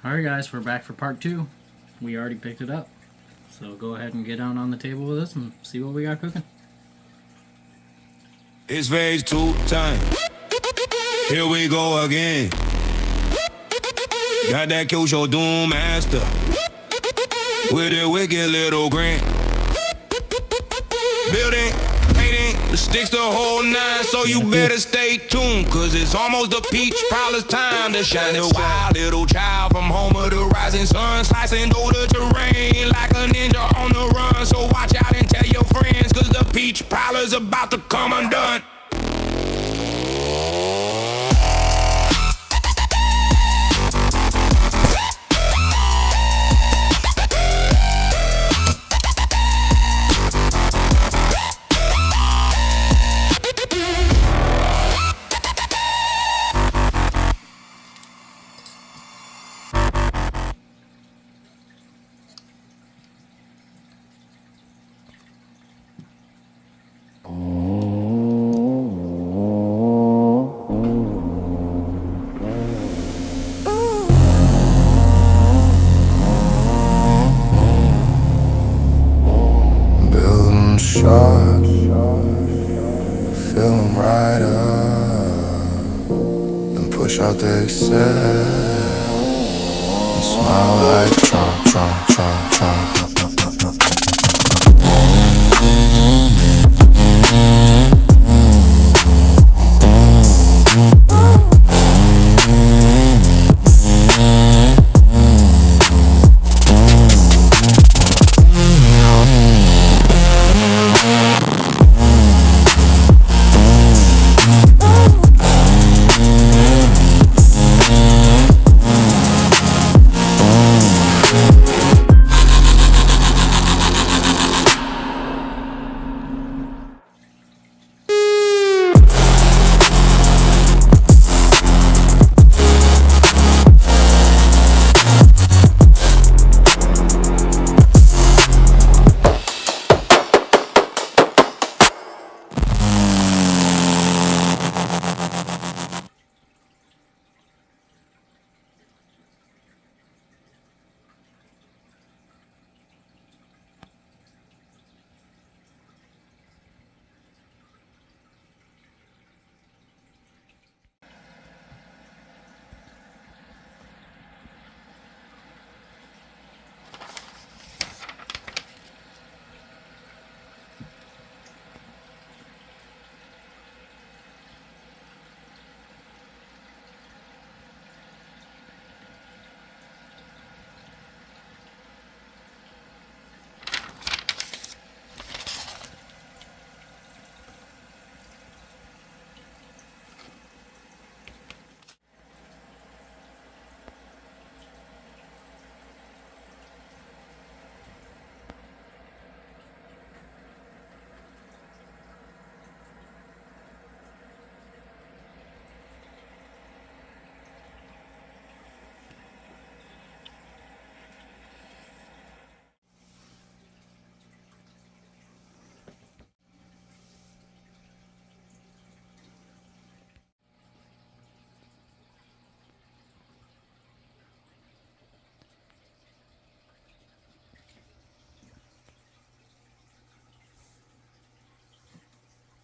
Alright guys, we're back for part 2. We already picked it up. So go ahead and get down on the table with us and see what we got cooking. It's phase 2 time. Here we go again. Got that kyosho DuneMaster with a wicked little grin. Building, painting, the sticks the whole 9, so you better stay tuned, cause it's almost the peach prowler's time to shine. A wild little child from home of the rising sun, slicing through the terrain like a ninja on the run. So watch out and tell your friends, cause the peach prowler's about to come undone. Shot, fill 'em right up, and push out the excess, and smile like Trump, Trump, Trump, Trump.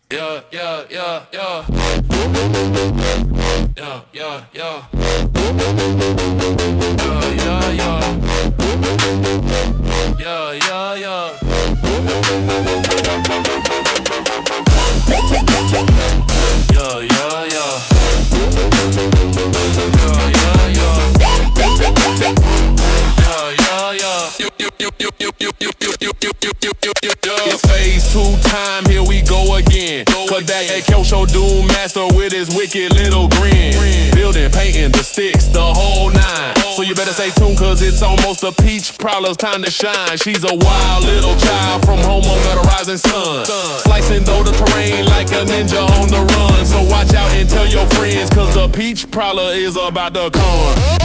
Yeah, yeah, yeah, yeah. Yeah, yeah, yeah. Yeah, yeah, yeah. Yeah, yeah, yeah. Yeah, yeah, yeah. Yeah, yeah, yeah. Yeah, yeah, yeah. It's phase 2 time, here we go again. Cause that Hey, kyosho DuneMaster with his wicked little grin. Building, painting, the sticks, the whole nine. So you better stay tuned, cause it's almost a peach prowler's time to shine. She's a wild little child from home under the rising sun, slicing though the terrain like a ninja on the run. So watch out and tell your friends, cause the peach prowler is about to come.